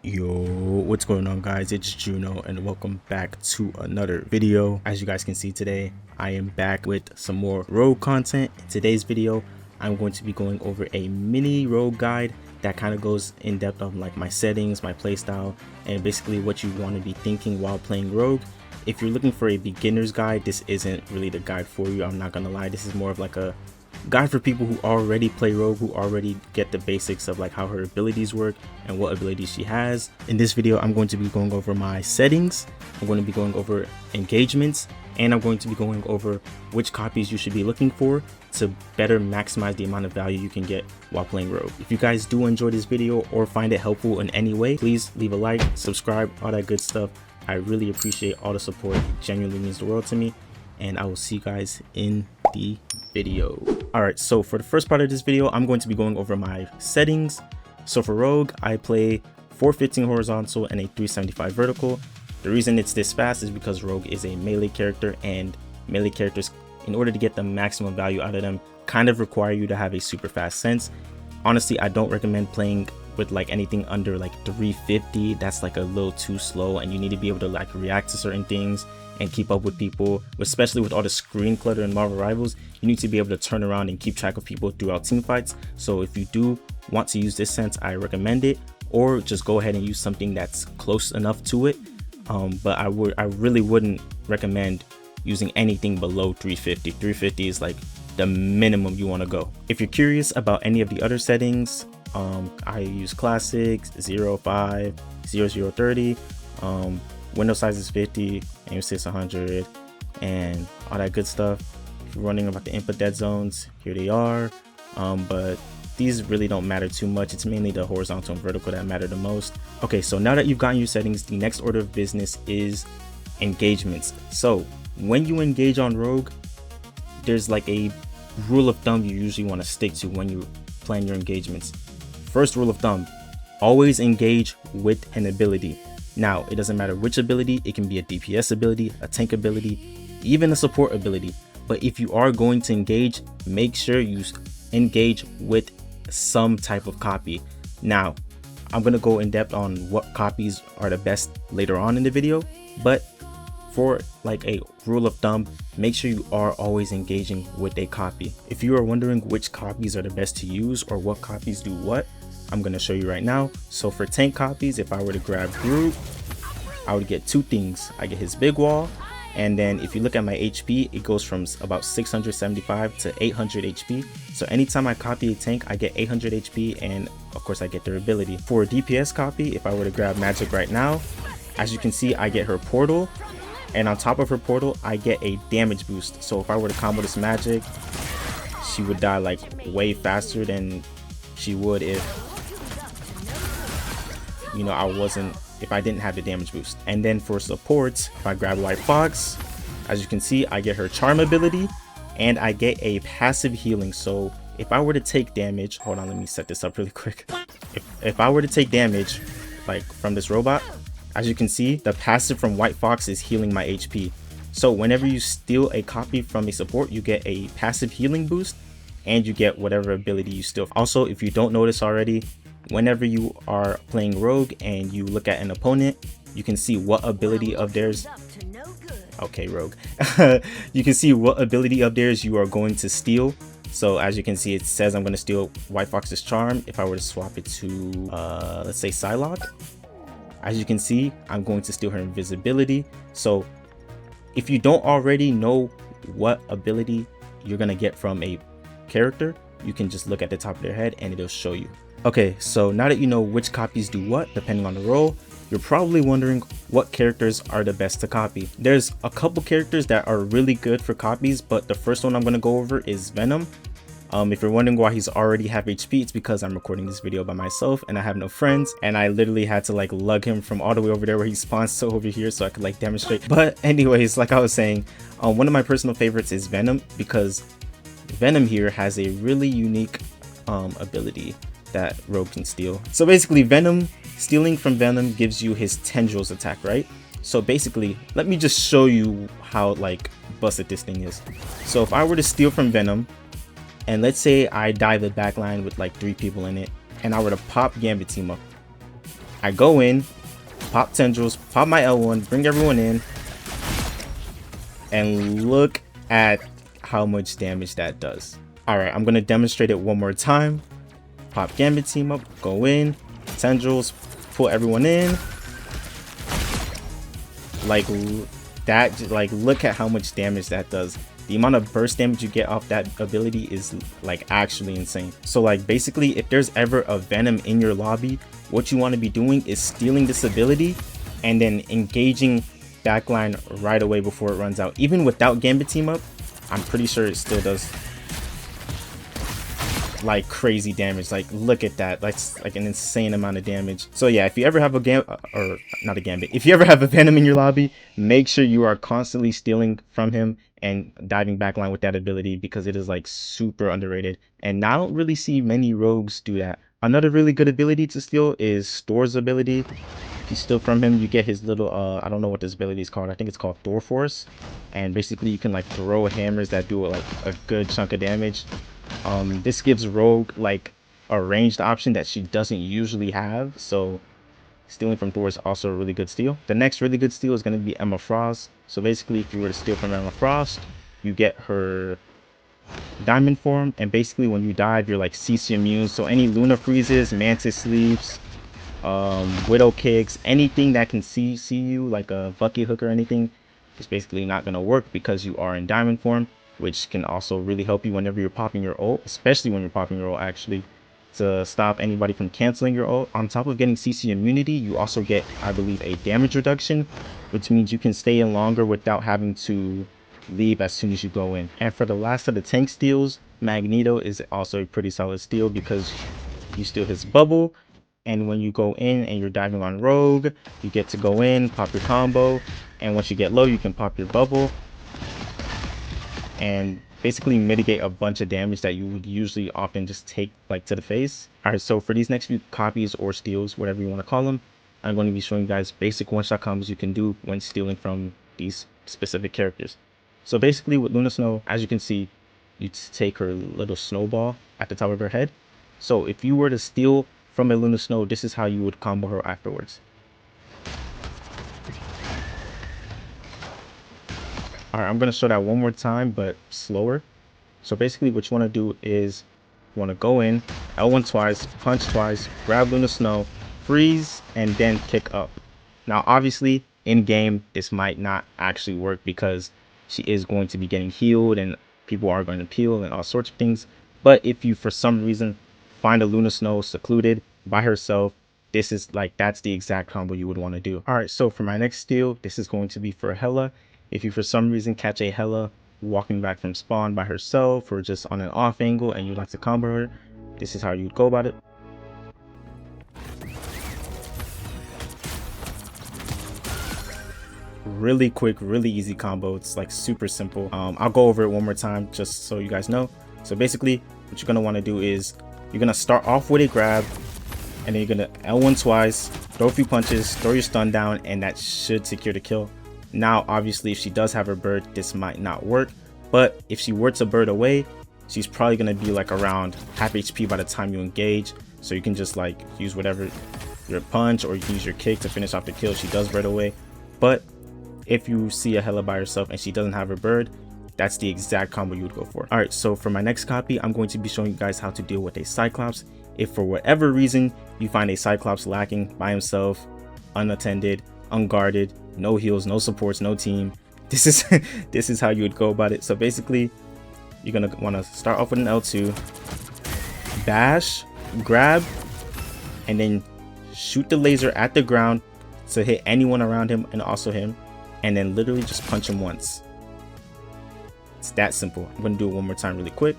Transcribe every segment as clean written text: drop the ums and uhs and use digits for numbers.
Yo, what's going on, guys? It's Juno and welcome back to another video. As you guys can see today, I am back with some more rogue content. In today's video, I'm going to be going over a mini rogue guide that kind of goes in depth on like my settings, my playstyle, and basically what you want to be thinking while playing rogue. If you're looking for a beginner's guide, this isn't really the guide for you. I'm not gonna lie, this is more of like a guide for people who already play rogue, who already get the basics of like how her abilities work and what abilities she has. In this video, I'm going to be going over my settings, I'm going to be going over engagements, and I'm going to be going over which copies you should be looking for to better maximize the amount of value you can get while playing rogue. If you guys do enjoy this video or find it helpful in any way, please leave a like, subscribe, all that good stuff. I really appreciate all the support. It genuinely means the world to me, and I will see you guys in the video. All right, so for the first part of this video, I'm going to be going over my settings. So for rogue, I play 415 horizontal and a 375 vertical. The reason it's this fast is because rogue is a melee character, and melee characters, in order to get the maximum value out of them, kind of require you to have a super fast sense. Honestly, I don't recommend playing with like anything under like 350. That's like a little too slow, and you need to be able to like react to certain things and keep up with people, especially with all the screen clutter in Marvel Rivals. You need to be able to turn around and keep track of people throughout team fights. So if you do want to use this sense, I recommend it, or just go ahead and use something that's close enough to it. But I really wouldn't recommend using anything below 350. 350 is like the minimum you want to go. If you're curious about any of the other settings, I use classic, 0, 5, 0, 0, 30, window size is 50, aim assist 100, and all that good stuff. If you're wondering about the input dead zones, here they are. But these really don't matter too much. It's mainly the horizontal and vertical that matter the most. Okay, so now that you've gotten your settings, the next order of business is engagements. So when you engage on rogue, there's like a rule of thumb you usually want to stick to when you plan your engagements. First rule of thumb, always engage with an ability. Now, it doesn't matter which ability. It can be a DPS ability, a tank ability, even a support ability. But if you are going to engage, make sure you engage with some type of copy. Now, I'm going to go in depth on what copies are the best later on in the video, but for like a rule of thumb, make sure you are always engaging with a copy. If you are wondering which copies are the best to use or what copies do what, I'm going to show you right now. So for tank copies, if I were to grab Groot, I would get two things. I get his big wall, and then if you look at my HP, it goes from about 675 to 800 HP. So anytime I copy a tank, I get 800 HP, and of course I get their ability. For a DPS copy, if I were to grab Magic right now, as you can see, I get her portal, and on top of her portal, I get a damage boost. So if I were to combo this Magic, she would die like way faster than she would if, you know, if I didn't have the damage boost. And then for supports, if I grab White Fox, as you can see, I get her charm ability, and I get a passive healing. So if I were to take damage, hold on, let me set this up really quick. If I were to take damage like from this robot, as you can see, the passive from White Fox is healing my HP. So whenever you steal a copy from a support, you get a passive healing boost, and you get whatever ability you steal. Also, if you don't notice already, whenever you are playing rogue and you look at an opponent, you can see what ability of theirs, okay, rogue, you can see what ability of theirs you are going to steal. So as you can see, it says I'm going to steal White Fox's charm. If I were to swap it to let's say Psylocke, as you can see, I'm going to steal her invisibility. So if you don't already know what ability you're going to get from a character, you can just look at the top of their head and it'll show you. Okay, so now that you know which copies do what depending on the role, you're probably wondering what characters are the best to copy. There's a couple characters that are really good for copies, but the first one I'm going to go over is Venom. If you're wondering why he's already half HP, it's because I'm recording this video by myself and I have no friends, and I literally had to like lug him from all the way over there where he spawns to over here so I could like demonstrate. But anyways, like I was saying, one of my personal favorites is Venom, because Venom here has a really unique ability that rogue can steal. So basically, Venom, stealing from Venom gives you his tendrils attack, right? So basically, let me just show you how like busted this thing is. So if I were to steal from Venom, and let's say I dive the backline with like 3 people in it, and I were to pop Gambit team up, I go in, pop tendrils, pop my L1, bring everyone in, and look at how much damage that does. All right, I'm gonna demonstrate it one more time. Pop Gambit team up, go in, tendrils, pull everyone in. Like that, like look at how much damage that does. The amount of burst damage you get off that ability is like actually insane. So like basically, if there's ever a Venom in your lobby, what you want to be doing is stealing this ability and then engaging backline right away before it runs out. Even without Gambit team up, I'm pretty sure it still does like crazy damage. Like look at that, that's like an insane amount of damage. So yeah, if you ever have a if you ever have a Venom in your lobby, make sure you are constantly stealing from him and diving backline with that ability, because it is like super underrated, and I don't really see many rogues do that. Another really good ability to steal is Stor's ability. If you steal from him, you get his little I don't know what this ability is called. I think it's called Thor Force, and basically you can like throw hammers that do like a good chunk of damage. This gives Rogue like a ranged option that she doesn't usually have, so stealing from Thor is also a really good steal. The next really good steal is going to be Emma Frost. So basically, if you were to steal from Emma Frost, you get her diamond form, and basically when you dive, you're like CC immune. So any Luna freezes, Mantis sleeps, Widow kicks, anything that can see you, like a Bucky hook or anything, is basically not going to work because you are in diamond form, which can also really help you whenever you're popping your ult, especially when you're popping your ult actually, to stop anybody from canceling your ult. On top of getting CC immunity, you also get, I believe, a damage reduction, which means you can stay in longer without having to leave as soon as you go in. And for the last of the tank steals, Magneto is also a pretty solid steal because you steal his bubble, and when you go in and you're diving on Rogue, you get to go in, pop your combo, and once you get low, you can pop your bubble and basically mitigate a bunch of damage that you would usually often just take like to the face. All right, so for these next few copies or steals, whatever you want to call them, I'm going to be showing you guys basic one-shot combos you can do when stealing from these specific characters. So basically with Luna Snow, as you can see, you take her little snowball at the top of her head. So if you were to steal from a Luna Snow, this is how you would combo her afterwards. All right, I'm going to show that one more time, but slower. So basically what you want to do is you want to go in, L1 twice, punch twice, grab Luna Snow, freeze, and then kick up. Now, obviously, in game, this might not actually work because she is going to be getting healed and people are going to peel and all sorts of things. But if you, for some reason, find a Luna Snow secluded by herself, this is like, that's the exact combo you would want to do. All right, so for my next steal, this is going to be for Hela. If you, for some reason, catch a Hela walking back from spawn by herself or just on an off angle and you'd like to combo her, this is how you'd go about it. Really quick, really easy combo. It's like super simple. I'll go over it one more time just so you guys know. So basically what you're going to want to do is you're going to start off with a grab, and then you're going to L1 twice, throw a few punches, throw your stun down, and that should secure the kill. Now obviously if she does have her bird, this might not work, but if she were to bird away, she's probably going to be like around half HP by the time you engage, so you can just like use whatever, your punch, or you can use your kick to finish off the kill. She does bird away, but if you see a Hela by herself and she doesn't have her bird, that's the exact combo you would go for. All right, so for my next copy, I'm going to be showing you guys how to deal with a Cyclops. If for whatever reason you find a Cyclops lacking by himself, unattended, unguarded, no heals, no supports, no team, this is how you would go about it. So basically you're gonna want to start off with an L2, bash, grab, and then shoot the laser at the ground to hit anyone around him and also him, and then literally just punch him once. It's that simple. I'm gonna do it one more time really quick.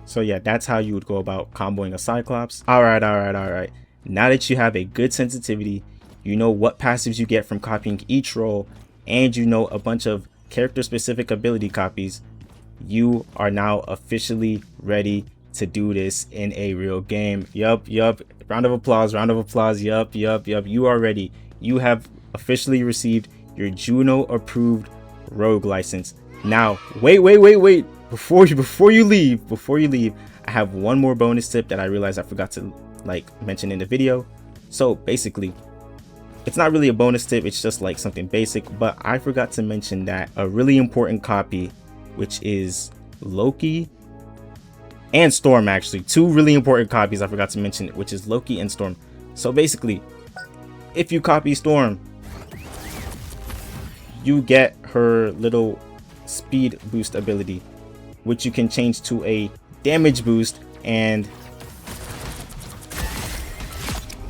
So yeah, that's how you would go about comboing a Cyclops. All right. Now that you have a good sensitivity, you know what passives you get from copying each role, and you know a bunch of character specific ability copies, you are now officially ready to do this in a real game. Yup. Round of applause. Yup. You are ready. You have officially received your Juno approved rogue license. Now, wait. before you leave, I have one more bonus tip that I realized I forgot to like mention in the video. So basically, it's not really a bonus tip, it's just like something basic, but I forgot to mention that a really important copy, which is Loki and Storm, actually two really important copies I forgot to mention, which is Loki and Storm. So basically, if you copy Storm, you get her little speed boost ability, which you can change to a damage boost, and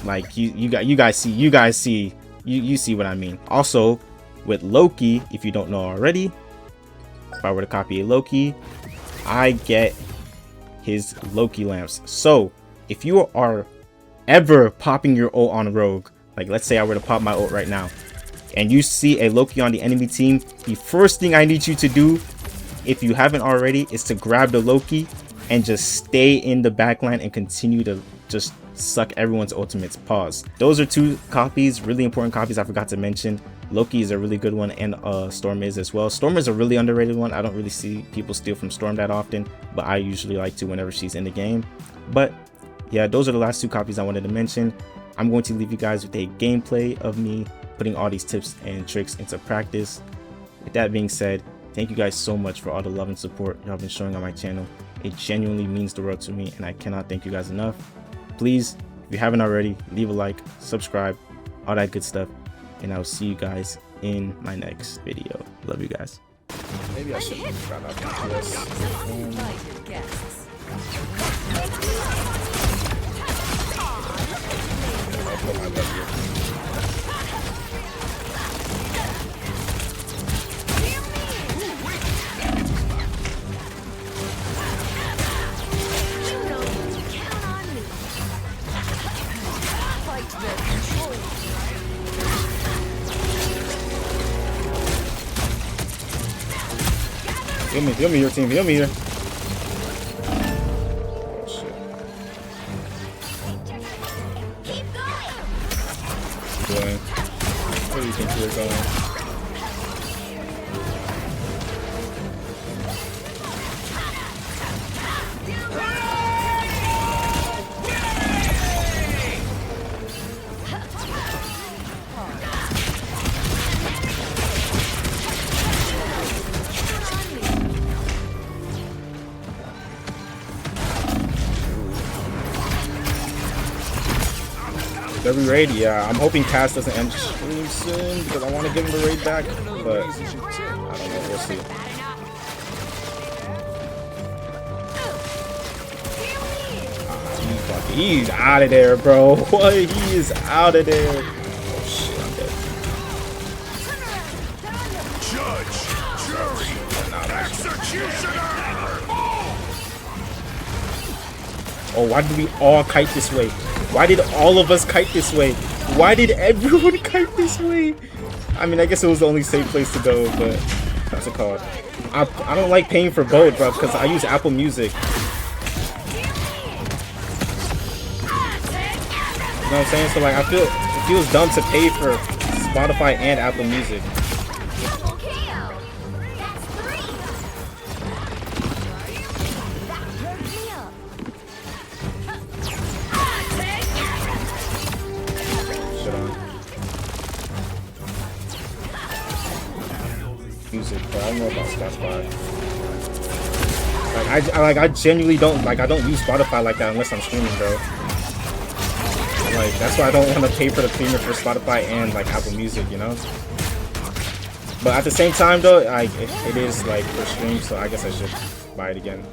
like you guys see what I mean. Also with Loki, if you don't know already, if I were to copy a Loki, I get his Loki lamps. So if you are ever popping your ult on Rogue, like let's say I were to pop my ult right now and you see a Loki on the enemy team, the first thing I need you to do, if you haven't already, is to grab the Loki and just stay in the backline and continue to just suck everyone's ultimates. Pause. Those are two copies, really important copies I forgot to mention. Loki is a really good one, and Storm is as well. Storm is a really underrated one. I don't really see people steal from Storm that often, but I usually like to whenever she's in the game. But yeah, those are the last two copies I wanted to mention. I'm going to leave you guys with a gameplay of me putting all these tips and tricks into practice. With that being said, thank you guys so much for all the love and support y'all been showing on my channel. It genuinely means the world to me, and I cannot thank you guys enough. Please, if you haven't already, leave a like, subscribe, all that good stuff, and I'll see you guys in my next video. Love you guys. Maybe I should grab out this. I'll put my left here. Heal me, your team. Heal me here. Oh, shit. Going. Where do you think you're going? Every raid, yeah. I'm hoping Cass doesn't end stream soon because I want to give him the raid back, but I don't know. We'll see. He's out of there, bro. What? He is out of there. Oh shit, I'm dead. Judge, jury, executioner. Oh, why did we all kite this way? Why did all of us kite this way? Why did everyone kite this way? I mean, I guess it was the only safe place to go, but what's it called? I don't like paying for both, bro, because I use Apple Music. You know what I'm saying? So like, I feel it feels dumb to pay for Spotify and Apple Music. Music, but I don't know about Spotify. Like I genuinely don't I don't use Spotify like that unless I'm streaming, bro. Like that's why I don't want to pay for the premium for Spotify and like Apple Music, you know. But at the same time though, like it is like for stream, so I guess I should buy it again.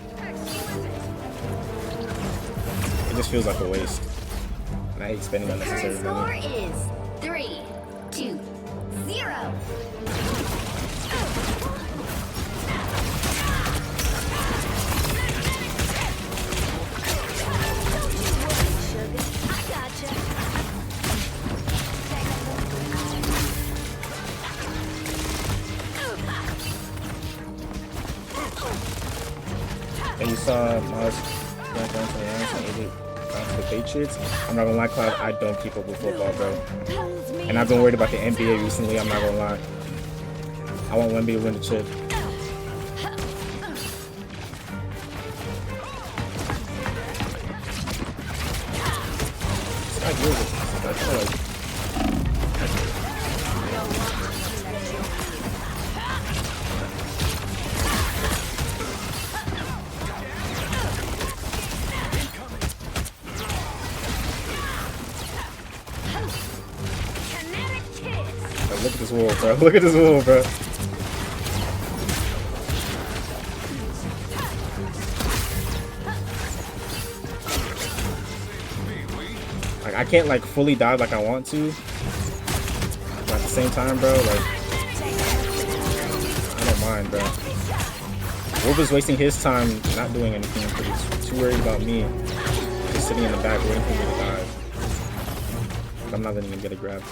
It just feels like a waste, and I hate spending unnecessary money. Score is 3, 2, 0. And you saw Miles going to the Patriots. I'm not gonna lie, Cloud, I don't keep up with football, bro. And I've been worried about the NBA recently, I'm not gonna lie. I want Wemby to win the chip. deal with this. I feel like look at this wall, bro. Look at this wall, bro. Like, I can't like fully dive like I want to. But at the same time, bro, like I don't mind, bro. Wolf is wasting his time not doing anything because he's too worried about me just sitting in the back waiting for me to dive. I'm not letting him get a grab.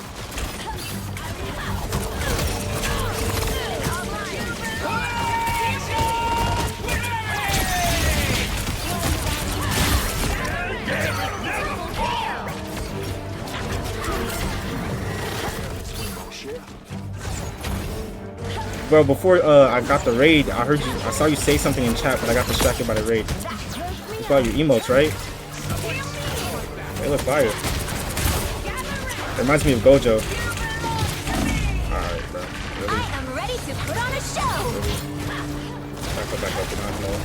Bro, before I got the raid, I saw you say something in chat, but I got distracted by the raid. You saw your emotes, right? They look fire. It reminds me of Gojo. Alright, bro. Really? I am ready to put on a show. Really? Back up, not low.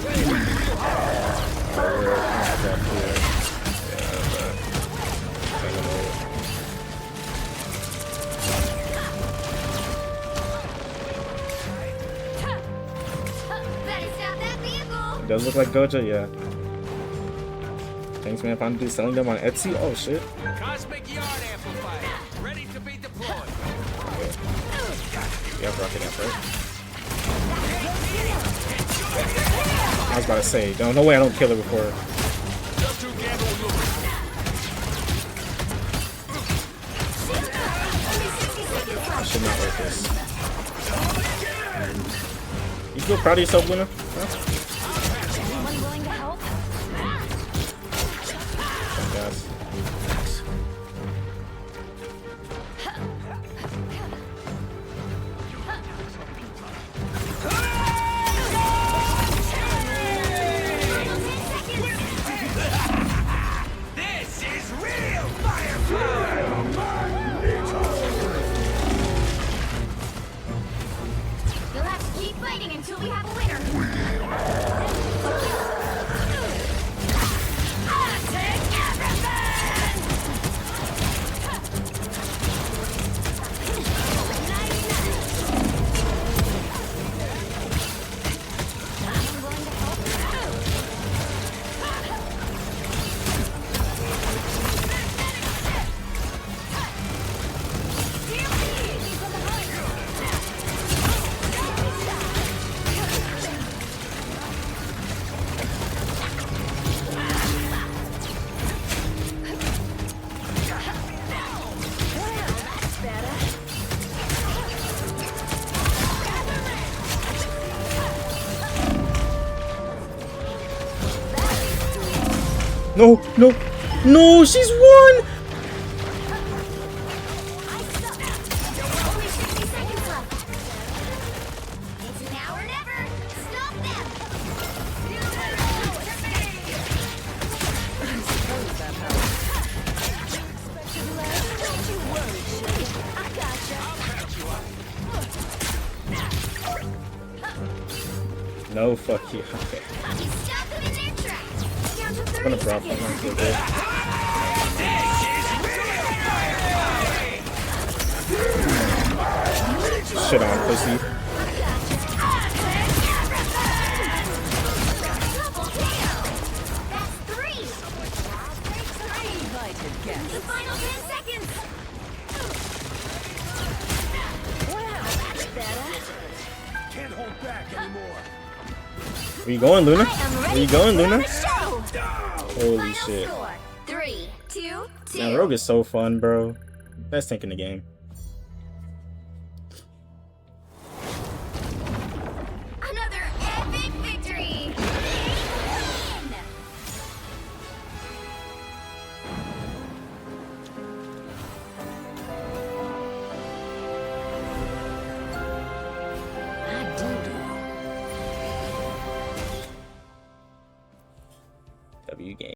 It does look like Gojo, yeah. Thanks, man. Finally selling them on Etsy. Oh shit. Cosmic yard amplifier, ready to be deployed. Yeah, rocket amp, right? I was about to say, no way I don't kill her before. I should not like this. You feel proud of yourself, Luna? Huh? Anyone willing to help? Yes. This is real Firefly! We'll have to keep fighting until we have a winner. No, no, no, she's won! Only 60 seconds left. It's now or never. Stop them. Don't you worry, Shade. I gotcha. No, fuck you. Okay. Stop them in their tracks. Down to 30 I'm gonna drop seconds. that one real good. Shit on, pussy. Double kill. That's 3. The final 10 seconds. Wow, that's better. Can't hold back anymore. Where you going, Luna? I am Where ready you going, to put on Luna? a show. Holy Final shit. score. 3, 2, 2. Man, Rogue is so fun, bro. Best tank in the game. Another epic victory. Win. W game.